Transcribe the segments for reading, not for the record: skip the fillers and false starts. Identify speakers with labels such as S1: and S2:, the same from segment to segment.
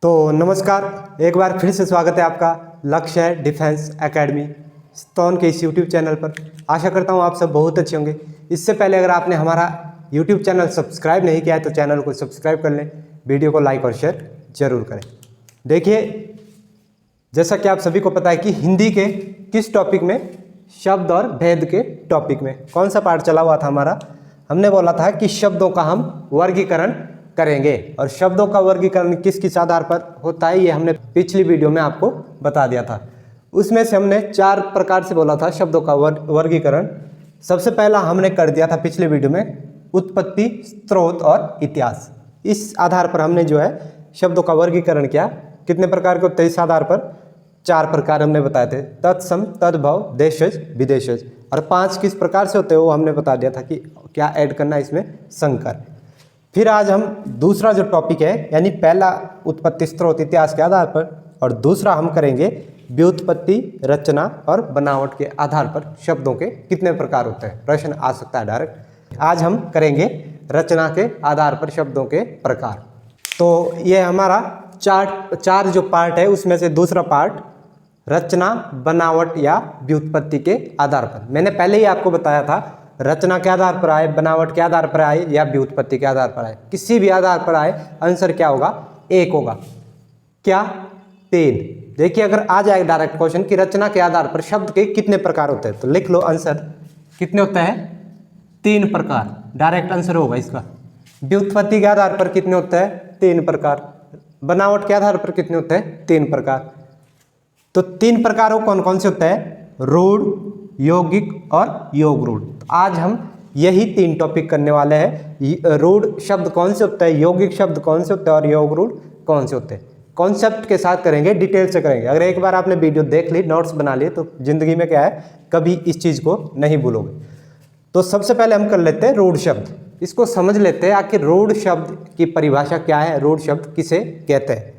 S1: तो नमस्कार, एक बार फिर से स्वागत है आपका लक्ष्य है डिफेंस एकेडमी स्टोन के इस यूट्यूब चैनल पर। आशा करता हूँ आप सब बहुत अच्छे होंगे। इससे पहले अगर आपने हमारा यूट्यूब चैनल सब्सक्राइब नहीं किया है तो चैनल को सब्सक्राइब कर लें, वीडियो को लाइक और शेयर जरूर करें। देखिए, जैसा कि आप सभी को पता है कि हिंदी के किस टॉपिक में, शब्द और भेद के टॉपिक में कौन सा पार्ट चला हुआ था हमारा। हमने बोला था कि शब्दों का हम वर्गीकरण करेंगे और शब्दों का वर्गीकरण किस किस आधार पर होता है ये हमने पिछली वीडियो में आपको बता दिया था। उसमें से हमने 4 प्रकार से बोला था शब्दों का वर्गीकरण। सबसे पहला हमने कर दिया था पिछले वीडियो में उत्पत्ति, स्रोत और इतिहास। इस आधार पर हमने जो है शब्दों का वर्गीकरण किया। कितने प्रकार के होते हैं इस आधार पर? 4 प्रकार हमने बताए थे, तत्सम, तद्भव, देशज, विदेशज। और 5 किस प्रकार से होते हैं वो हमने बता दिया था कि क्या ऐड करना है इसमें, संकर। फिर आज हम दूसरा जो टॉपिक है, यानी पहला उत्पत्ति, स्रोत, इतिहास के आधार पर, और दूसरा हम करेंगे व्युत्पत्ति, रचना और बनावट के आधार पर शब्दों के कितने प्रकार होते हैं। प्रश्न आ सकता है डायरेक्ट। आज हम करेंगे रचना के आधार पर शब्दों के प्रकार। तो ये हमारा चार जो पार्ट है उसमें से दूसरा पार्ट रचना, बनावट या व्युत्पत्ति के आधार पर। मैंने पहले ही आपको बताया था, रचना के आधार पर आए, बनावट के आधार पर आए या व्युत्पत्ति के आधार पर आए, किसी भी आधार पर आए, आंसर क्या होगा? 1 होगा। क्या? 3। देखिए, अगर आ जाए डायरेक्ट क्वेश्चन कि रचना के आधार पर शब्द के कितने प्रकार होते हैं तो लिख लो आंसर कितने होते हैं? 3 प्रकार। डायरेक्ट आंसर होगा इसका। व्युत्पत्ति के आधार पर कितने होते हैं? 3 प्रकार। बनावट के आधार पर कितने होते हैं? 3 प्रकार। तो 3 प्रकारों कौन कौन से होते हैं? रूढ़, यौगिक और योग रूढ़। आज हम यही 3 टॉपिक करने वाले हैं। रूढ़ शब्द कौन से होते हैं, यौगिक शब्द कौन से होते हैं और योग रूढ़ कौन से होते हैं। कॉन्सेप्ट के साथ करेंगे, डिटेल से करेंगे। अगर एक बार आपने वीडियो देख ली, नोट्स बना लिए, तो जिंदगी में क्या है, कभी इस चीज़ को नहीं भूलोगे। तो सबसे पहले हम कर लेते हैं रूढ़ शब्द। इसको समझ लेते हैं आखिर रूढ़ शब्द की परिभाषा क्या है, रूढ़ शब्द किसे कहते हैं।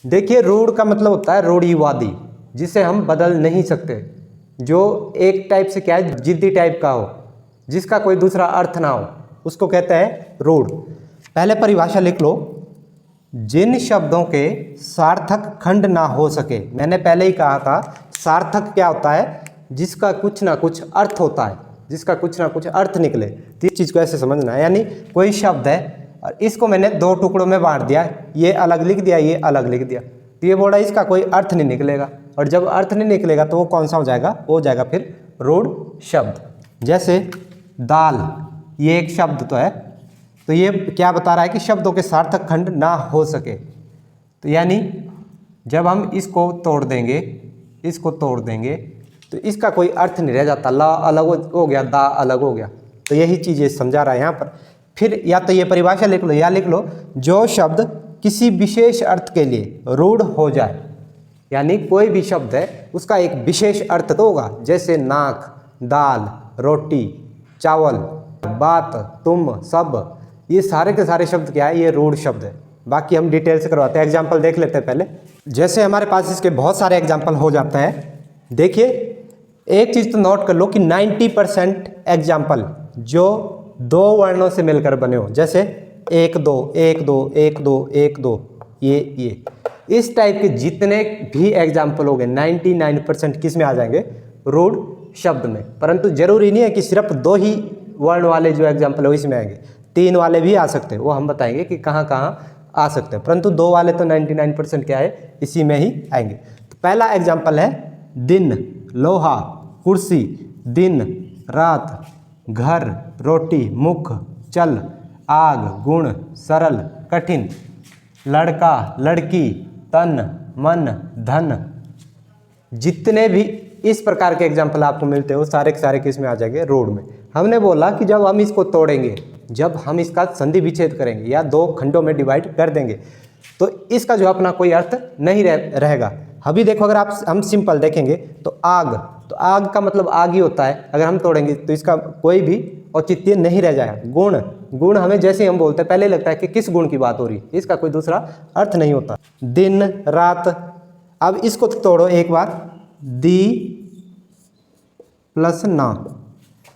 S1: देखिए, रूढ़ का मतलब होता है रूढ़िवादी, जिसे हम बदल नहीं सकते, जो एक टाइप से क्या है, जिद्दी टाइप का हो, जिसका कोई दूसरा अर्थ ना हो, उसको कहते हैं रूढ़। पहले परिभाषा लिख लो, जिन शब्दों के सार्थक खंड ना हो सके। मैंने पहले ही कहा था, सार्थक क्या होता है? जिसका कुछ ना कुछ अर्थ होता है, जिसका कुछ ना कुछ अर्थ निकले। तो इस चीज़ को ऐसे समझना है, यानी कोई शब्द है और इसको मैंने 2 टुकड़ों में बांट दिया, ये अलग लिख दिया, ये अलग लिख दिया, तो ये बोला इसका कोई अर्थ नहीं निकलेगा। और जब अर्थ नहीं निकलेगा तो वो कौन सा हो जाएगा? वो हो जाएगा फिर रूढ़ शब्द। जैसे दाल, ये एक शब्द तो है, तो ये क्या बता रहा है कि शब्दों के सार्थक खंड ना हो सके। तो यानी जब हम इसको तोड़ देंगे, इसको तोड़ देंगे, तो इसका कोई अर्थ नहीं रह जाता। ला अलग हो गया, दा अलग हो गया। तो यही चीज़ समझा रहा है यहाँ पर। फिर या तो ये परिभाषा लिख लो या लिख लो, जो शब्द किसी विशेष अर्थ के लिए रूढ़ हो जाए, यानी कोई भी शब्द है उसका एक विशेष अर्थ तो होगा। जैसे नाक, दाल, रोटी, चावल, बात, तुम, सब, ये सारे के सारे शब्द क्या है? ये रूढ़ शब्द है। बाकी हम डिटेल से करवाते हैं। एग्जाम्पल देख लेते हैं पहले। जैसे हमारे पास इसके बहुत सारे एग्जाम्पल हो जाते हैं। देखिए, एक चीज़ तो नोट कर लो कि 90% एग्जाम्पल जो 2 वर्णों से मिलकर बने हो, जैसे 1 2 1 2 1 2 1 2, ये इस टाइप के जितने भी एग्जाम्पल हो गए 99% किस में आ जाएंगे? रूढ़ शब्द में। परंतु जरूरी नहीं है कि सिर्फ 2 ही वर्ण वाले जो एग्जाम्पल हो इसमें आएंगे, 3 वाले भी आ सकते हैं। वो हम बताएंगे कि कहाँ कहाँ आ सकते हैं, परंतु 2 वाले तो 99% क्या है, इसी में ही आएंगे। तो पहला एग्जाम्पल है दिन, लोहा, कुर्सी, दिन, रात, घर, रोटी, मुख, चल, आग, गुण, सरल, कठिन, लड़का, लड़की, तन, मन, धन। जितने भी इस प्रकार के एग्जाम्पल आपको मिलते हो सारे के सारे किस में आ जाएंगे? रूढ़ में। हमने बोला कि जब हम इसको तोड़ेंगे, जब हम इसका संधि विच्छेद करेंगे या 2 खंडों में डिवाइड कर देंगे, तो इसका जो अपना कोई अर्थ नहीं रहेगा। अभी देखो, अगर हम सिंपल देखेंगे तो आग का मतलब आग ही होता है। अगर हम तोड़ेंगे तो इसका कोई भी औचित्य नहीं रह जाएगा। गुण हमें जैसे हम बोलते हैं पहले लगता है कि किस गुण की बात हो रही है, इसका कोई दूसरा अर्थ नहीं होता। दिन, रात, अब इसको तोड़ो एक बार, दी प्लस ना,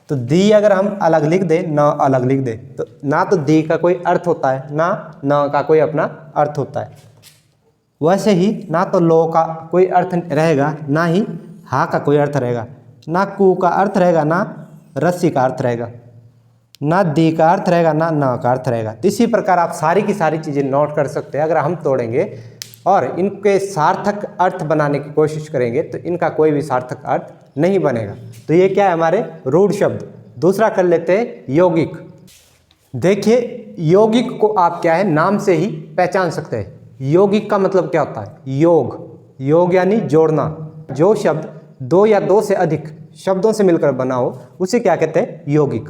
S1: तो दी अगर हम अलग लिख दे, ना अलग लिख दे, तो ना तो दी का कोई अर्थ होता है, ना का कोई अपना अर्थ होता है। वैसे ही ना तो लो का कोई अर्थ रहेगा, ना ही हा का कोई अर्थ रहेगा, ना कु का अर्थ रहेगा, ना रस्सी का अर्थ रहेगा, ना दी का अर्थ रहेगा, ना न का अर्थ रहेगा। तो इसी प्रकार आप सारी की सारी चीज़ें नोट कर सकते हैं। अगर हम तोड़ेंगे और इनके सार्थक अर्थ बनाने की कोशिश करेंगे तो इनका कोई भी सार्थक अर्थ नहीं बनेगा। तो ये क्या है, हमारे रूढ़ शब्द। दूसरा कर लेते हैं यौगिक। देखिए यौगिक को आप क्या है, नाम से ही पहचान सकते हैं। यौगिक का मतलब क्या होता है, योग, योग यानी जोड़ना। जो शब्द दो या दो से अधिक शब्दों से मिलकर बना हो उसे क्या कहते हैं, यौगिक।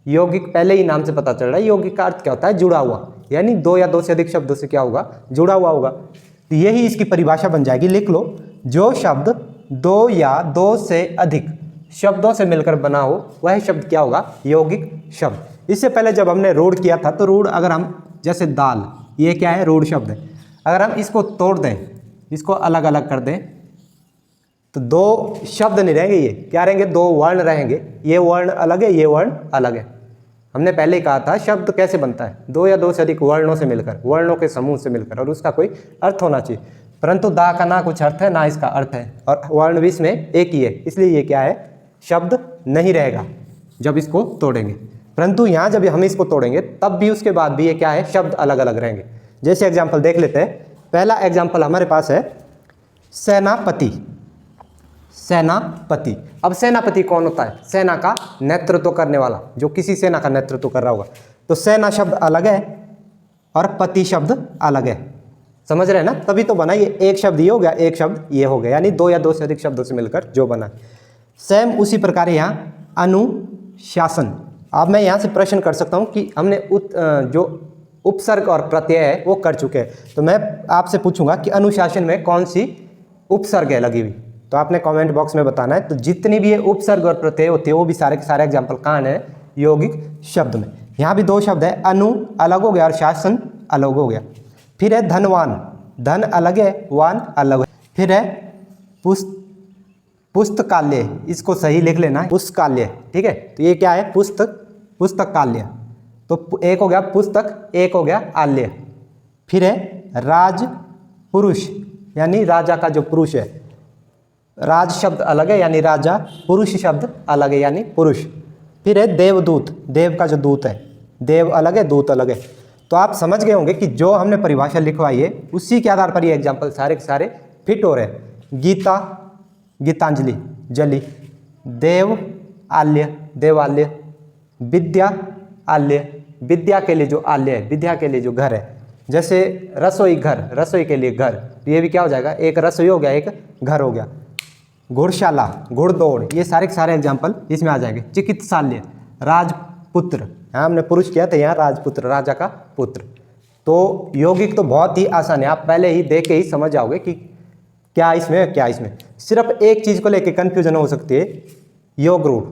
S1: यौगिक पहले ही नाम से पता चल रहा है, यौगिक का अर्थ क्या होता है, जुड़ा हुआ, यानी दो या दो से अधिक शब्दों से क्या होगा, जुड़ा हुआ होगा। तो यही इसकी परिभाषा बन जाएगी, लिख लो। जो शब्द दो या दो से अधिक शब्दों से मिलकर बना हो वह शब्द क्या होगा, यौगिक शब्द। इससे पहले जब हमने रूढ़ किया था तो रूढ़, अगर हम जैसे दाल, ये क्या है, रूढ़ शब्द है। अगर हम इसको तोड़ दें, इसको अलग अलग कर दें तो दो शब्द नहीं रहेंगे, ये क्या रहेंगे, दो वर्ण रहेंगे। ये वर्ण अलग है, ये वर्ण अलग है। हमने पहले ही कहा था शब्द कैसे बनता है, दो या दो से अधिक वर्णों से मिलकर, वर्णों के समूह से मिलकर, और उसका कोई अर्थ होना चाहिए। परंतु दा का ना कुछ अर्थ है ना इसका अर्थ है, और वर्ण भी इसमें एक ही है, इसलिए ये क्या है, शब्द नहीं रहेगा जब इसको तोड़ेंगे। परंतु यहाँ जब हम इसको तोड़ेंगे तब भी उसके बाद भी ये क्या है, शब्द अलग अलग रहेंगे। जैसे एग्जाम्पल देख लेते हैं। पहला एग्जाम्पल हमारे पास है सेनापति। सेनापति, अब सेनापति कौन होता है, सेना का नेतृत्व करने वाला, जो किसी सेना का नेतृत्व कर रहा होगा। तो सेना शब्द अलग है और पति शब्द अलग है, समझ रहे हैं ना, तभी तो बना। ये एक शब्द ये हो गया, एक शब्द ये हो गया, यानी दो या दो से अधिक शब्दों से मिलकर जो बना। सेम उसी प्रकार यहाँ अनुशासन। अब मैं यहाँ से प्रश्न कर सकता हूँ कि हमने जो उपसर्ग और प्रत्यय है वो कर चुके हैं, तो मैं आपसे पूछूंगा कि अनुशासन में कौन सी उपसर्ग है लगी हुई, तो आपने कमेंट बॉक्स में बताना है। तो जितनी भी ये उपसर्ग और प्रत्यय होती है वो भी सारे के सारे एग्जाम्पल कहाँ है, यौगिक शब्द में। यहाँ भी दो शब्द है, अनु अलग हो गया और शासन अलग हो गया। फिर है धनवान, धन अलग है, वान अलग है। फिर है पुस्तकालय, इसको सही लिख लेना है, पुस्तकालय, ठीक है। तो ये क्या है, पुस्तक, पुस्तकालय। तो एक हो गया पुस्तक, एक हो गया आल्य। फिर है राज पुरुष, यानी राजा का जो पुरुष है, राज शब्द अलग है यानी राजा, पुरुष शब्द अलग है यानी पुरुष। फिर है देवदूत, देव का जो दूत है, देव अलग है, दूत अलग है। तो आप समझ गए होंगे कि जो हमने परिभाषा लिखवाई है उसी के आधार पर ये एग्जाम्पल सारे के सारे फिट हो रहे हैं। गीता, गीतांजलि, जली। देव आल्य, देवाल्य। विद्या आल्य, विद्या के लिए जो आल्य है, विद्या के लिए जो घर है। जैसे रसोई घर, रसोई के लिए घर, तो ये भी क्या हो जाएगा, एक रसोई हो गया, एक घर हो गया। घुड़शाला, घुड़दौड़, ये सारे के सारे एग्जाम्पल इसमें आ जाएंगे। चिकित्सालय, राजपुत्र, यहाँ हमने पुरुष किया था, यहाँ राजपुत्र, राजा का पुत्र। तो यौगिक तो बहुत ही आसान है, आप पहले ही देख के ही समझ जाओगे कि क्या इसमें क्या इसमें। सिर्फ एक चीज़ को लेकर कन्फ्यूजन हो सकती है, योग रूढ़,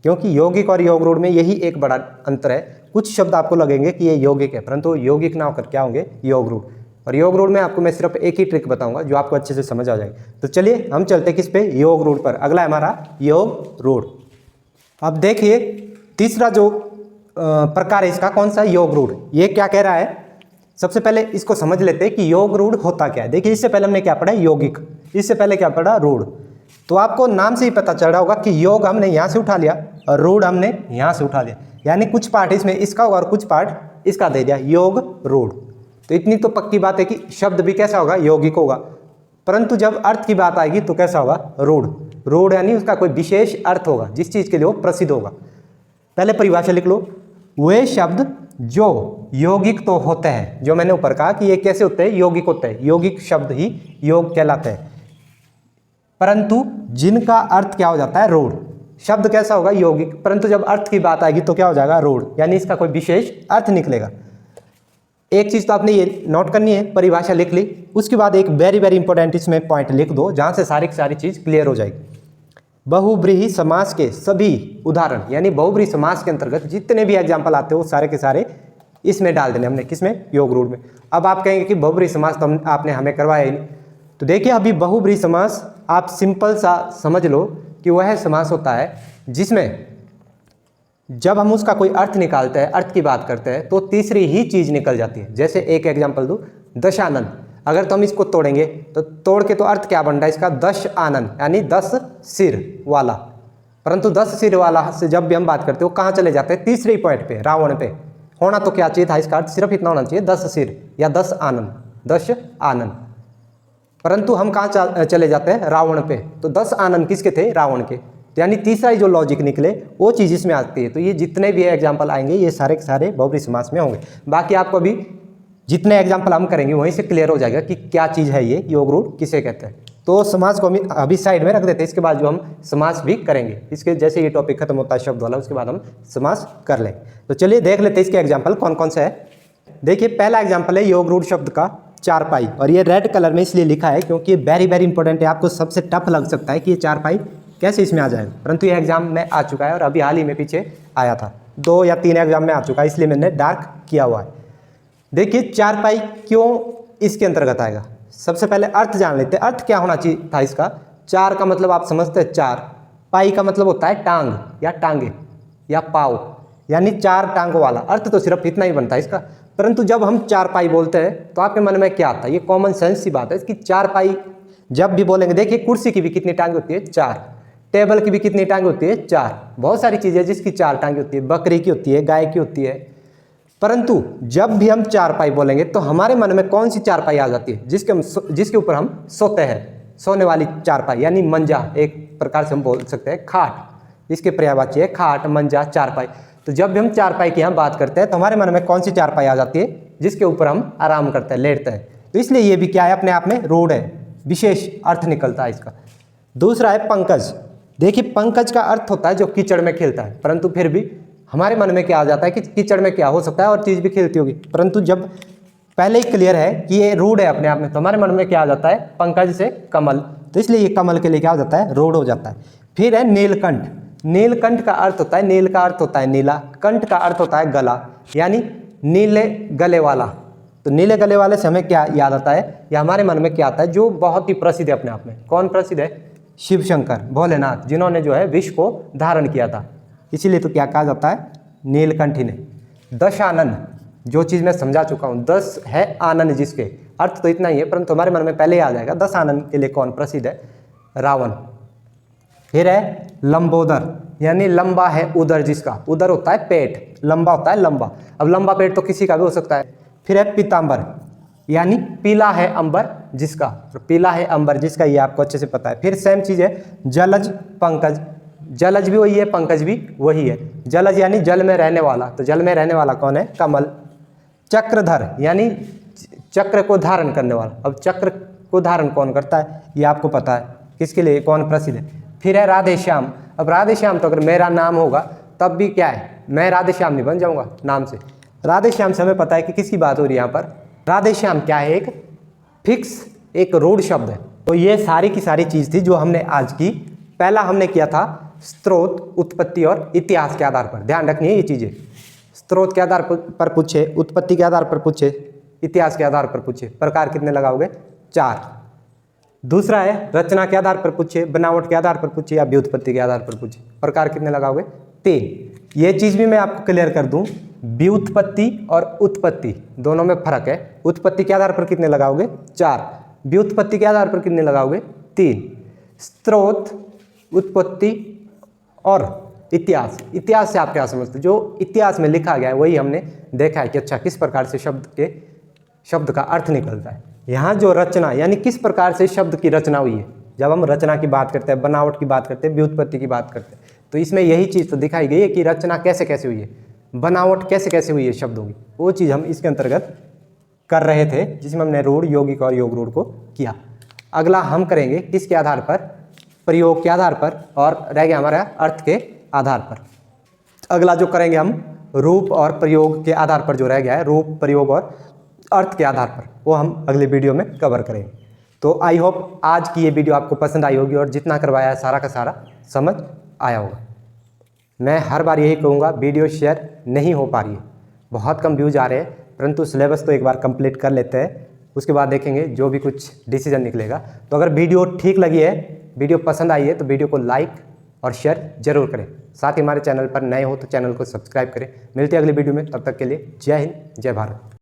S1: क्योंकि यौगिक और योग रूढ़ में यही एक बड़ा अंतर है। कुछ शब्द आपको लगेंगे कि ये यौगिक है, परंतु यौगिक ना होकर क्या होंगे, योग रूढ़। और योग रूढ़ में आपको मैं सिर्फ एक ही ट्रिक बताऊंगा जो आपको अच्छे से समझ आ जाएगी। तो चलिए हम चलते किस पे, योग रूढ़ पर। अगला है हमारा योग रूढ़। अब देखिए तीसरा जो प्रकार है इसका, कौन सा, योग रूढ़। ये क्या कह रहा है, सबसे पहले इसको समझ लेते हैं कि योग रूढ़ होता क्या है। देखिए इससे पहले हमने क्या पढ़ा, यौगिक, इससे पहले क्या पढ़ा, रूढ़। तो आपको नाम से ही पता चल रहा होगा कि योग हमने यहाँ से उठा लिया और रूढ़ हमने यहाँ से उठा लिया, यानी कुछ पार्ट इसमें इसका होगा और कुछ पार्ट इसका दे दिया, योग रूढ़। तो इतनी तो पक्की बात है कि शब्द भी कैसा होगा, यौगिक होगा। परंतु जब अर्थ की बात आएगी तो कैसा होगा, रूढ़। रूढ़ यानी उसका कोई विशेष अर्थ होगा, जिस चीज़ के लिए वो प्रसिद्ध होगा। पहले परिभाषा लिख लो, वे शब्द जो यौगिक तो होते हैं, जो मैंने ऊपर कहा कि ये कैसे होते हैं, यौगिक होते हैं, यौगिक शब्द ही योग कहलाते हैं, परंतु जिनका अर्थ क्या हो जाता है, रूढ़। शब्द कैसा होगा, यौगिक, परंतु जब अर्थ की बात आएगी तो क्या हो जाएगा, रूढ़, यानी इसका कोई विशेष अर्थ निकलेगा। एक चीज़ तो आपने ये नोट करनी है, परिभाषा लिख ली, उसके बाद एक वेरी वेरी इंपॉर्टेंट इसमें पॉइंट लिख दो जहाँ से सारी की सारी चीज़ क्लियर हो जाएगी। बहुब्रीहि समास के सभी उदाहरण, यानी बहुब्रीहि समास के अंतर्गत जितने भी एग्जाम्पल आते हो सारे के सारे इसमें डाल देने हमने, किसमें, योग रूढ़ में। अब आप कहेंगे कि बहुब्रीहि समास तो आपने हमें करवाया ही नहीं। तो देखिए अभी बहुब्रीहि समास आप सिंपल सा समझ लो कि वह समास होता है जिसमें जब हम उसका कोई अर्थ निकालते हैं, अर्थ की बात करते हैं, तो तीसरी ही चीज़ निकल जाती है। जैसे एक एग्जाम्पल दूँ, दशानन। अगर तो हम इसको तोड़ेंगे तो तोड़ के तो अर्थ क्या बन रहा है इसका, 10 आनन यानी 10 सिर वाला। परंतु 10 सिर वाला से जब भी हम बात करते हैं वो कहाँ चले जाते हैं, तीसरे पॉइंट पे, रावण पे। होना तो क्या चाहिए था इसका अर्थ, सिर्फ इतना होना चाहिए 10 सिर या 10 आनन, 10 आनन। परंतु हम कहाँ चले जाते हैं, रावण पे। तो 10 आनन किसके थे, रावण के। यानी तीसरा ही जो लॉजिक निकले वो चीज़ इसमें आती है। तो ये जितने भी एग्जाम्पल आएंगे ये सारे के सारे बहुब्रीहि समास में होंगे। बाकी आपको अभी जितने एग्जाम्पल हम करेंगे वहीं से क्लियर हो जाएगा कि क्या चीज़ है ये योग रूढ़ किसे कहते हैं। तो समास को हम अभी साइड में रख देते हैं, इसके बाद जो हम समास भी करेंगे, इसके जैसे ये टॉपिक खत्म होता है शब्द वाला उसके बाद हम समास कर लें। तो चलिए देख लेते हैं इसके एग्जाम्पल कौन कौन से है। देखिए पहला एग्जाम्पल है योग रूढ़ शब्द का चारपाई, और ये रेड कलर में इसलिए लिखा है क्योंकि ये वेरी वेरी इंपॉर्टेंट है। आपको सबसे टफ लग सकता है कि ये चारपाई कैसे इसमें आ जाएगा, परंतु ये एग्जाम में आ चुका है और अभी हाल ही में पीछे आया था, 2 या 3 एग्जाम में आ चुका है, इसलिए मैंने डार्क किया हुआ है। देखिए चारपाई क्यों इसके अंतर्गत आएगा, सबसे पहले अर्थ जान लेते हैं। अर्थ क्या होना चाहिए था इसका, चार का मतलब आप समझते हैं चार, पाई का मतलब होता है टांग या टांगे या पाव, यानी 4 टांगों वाला। अर्थ तो सिर्फ इतना ही बनता है इसका। परंतु जब हम चारपाई बोलते हैं तो आपके मन में क्या आता है, ये कॉमन सेंस सी बात है कि चारपाई जब भी बोलेंगे, देखिए कुर्सी की भी कितनी टांगे होती है, 4, टेबल की भी कितनी टांगे होती है, 4, बहुत सारी चीज़ें जिसकी 4 टांगे होती है, बकरी की होती है, गाय की होती है। परंतु जब भी हम चारपाई बोलेंगे तो हमारे मन में कौन सी चारपाई आ जाती है, जिसके ऊपर हम सोते हैं, सोने वाली चारपाई, यानी मंजा, एक प्रकार से हम बोल सकते हैं खाट, इसके पर्यायवाची है खाट, मंजा, चारपाई। तो जब भी हम चारपाई की यहाँ बात करते हैं तो हमारे मन में कौन सी चारपाई आ जाती है, जिसके ऊपर हम आराम करते हैं, लेटते हैं। तो इसलिए ये भी क्या है, अपने आप में रूढ़ है, विशेष अर्थ निकलता है इसका। दूसरा है पंकज। देखिए पंकज का अर्थ होता है जो कीचड़ में खिलता है, परंतु फिर भी हमारे मन में क्या आ जाता है कि कीचड़ में क्या हो सकता है और चीज़ भी खिलती होगी, परंतु जब पहले ही क्लियर है कि ये रूढ़ है अपने आप में, तो हमारे मन में क्या आ जाता है, पंकज से कमल, तो इसलिए ये कमल के लिए क्या हो जाता है, रूढ़ हो जाता है। फिर है नीलकंठ। नीलकंठ का अर्थ होता है, नील का अर्थ होता है नीला, कंठ का अर्थ होता है गला, यानी नीले गले वाला। तो नीले गले वाले से हमें क्या याद आता है, या हमारे मन में क्या आता है, जो बहुत ही प्रसिद्ध है अपने आप में। कौन प्रसिद्ध है, शिव शंकर भोलेनाथ, जिन्होंने जो है विष को धारण किया था, इसीलिए तो क्या कहा जाता है, नीलकंठी ने। 10 आनन, जो चीज़ मैं समझा चुका हूँ, 10 है आनन, जिसके अर्थ तो इतना ही है, परंतु हमारे मन में पहले ही आ जाएगा 10 आनन के लिए कौन प्रसिद्ध है, रावण। फिर है लंबोदर, यानी लंबा है उदर, जिसका उदर होता है पेट, लंबा होता है लंबा। अब लंबा पेट तो किसी का भी हो सकता है। फिर है पीतांबर, यानी पीला है अंबर जिसका, पीला है अंबर जिसका, ये आपको अच्छे से पता है। फिर सेम चीज़ है जलज पंकज, जलज भी वही है, पंकज भी वही है। जलज यानी जल में रहने वाला, तो जल में रहने वाला कौन है, कमल। चक्रधर यानी चक्र को धारण करने वाला। अब चक्र को धारण कौन करता है, ये आपको पता है, किसके लिए कौन प्रसिद्ध है। फिर है राधे श्याम। अब राधे श्याम तो अगर मेरा नाम होगा तब भी क्या है, मैं राधे श्याम नहीं बन जाऊंगा नाम से। राधे श्याम से हमें पता है कि किसकी बात हो रही है यहाँ पर। राधे श्याम क्या है, एक फिक्स, एक रूढ़ शब्द है। तो ये सारी की सारी चीज़ थी जो हमने आज की। पहला हमने किया था स्रोत, उत्पत्ति और इतिहास के आधार पर। ध्यान रखनी है ये चीज़ें, स्रोत के आधार पर पूछे, उत्पत्ति के आधार पर पूछे, इतिहास के आधार पर पूछे, प्रकार कितने लगाओगे, 4। दूसरा है रचना के आधार पर पूछे, बनावट के आधार पर पूछे, या व्युत्पत्ति के आधार पर पूछे, प्रकार कितने लगाओगे, 3। ये चीज़ भी मैं आपको क्लियर कर दूं, व्युत्पत्ति और उत्पत्ति दोनों में फर्क है। उत्पत्ति के आधार पर कितने लगाओगे, 4। व्युत्पत्ति के आधार पर कितने लगाओगे, 3। स्रोत, उत्पत्ति और इतिहास। इतिहास से आप क्या समझते हो, जो इतिहास में लिखा गया है वही हमने देखा है कि अच्छा किस प्रकार से शब्द का अर्थ निकलता है। यहाँ जो रचना, यानी किस प्रकार से शब्द की रचना हुई है, जब हम रचना की बात करते हैं, बनावट की बात करते हैं, व्युत्पत्ति की बात करते हैं, तो इसमें यही चीज़ तो दिखाई गई है कि रचना कैसे कैसे हुई है, बनावट कैसे कैसे हुई है शब्दों की, वो चीज़ हम इसके अंतर्गत कर रहे थे, जिसमें हमने रूढ़, यौगिक और योग रूढ़ को किया। अगला हम करेंगे किसके आधार पर, प्रयोग के आधार पर, और रह गया हमारा अर्थ के आधार पर। अगला जो करेंगे हम रूप और प्रयोग के आधार पर, जो रह गया है रूप, प्रयोग और अर्थ के आधार पर, वो हम अगले वीडियो में कवर करेंगे। तो आई होप आज की ये वीडियो आपको पसंद आई होगी और जितना करवाया है सारा का सारा समझ आया होगा। मैं हर बार यही कहूँगा, वीडियो शेयर नहीं हो पा रही है, बहुत कम व्यूज आ रहे हैं, परंतु सिलेबस तो एक बार कंप्लीट कर लेते हैं, उसके बाद देखेंगे जो भी कुछ डिसीजन निकलेगा। तो अगर वीडियो ठीक लगी है, वीडियो पसंद आई है, तो वीडियो को लाइक और शेयर जरूर करें। साथ ही हमारे चैनल पर नए हो तो चैनल को सब्सक्राइब करें। मिलते हैं अगली वीडियो में, तब तक के लिए जय हिंद, जय भारत।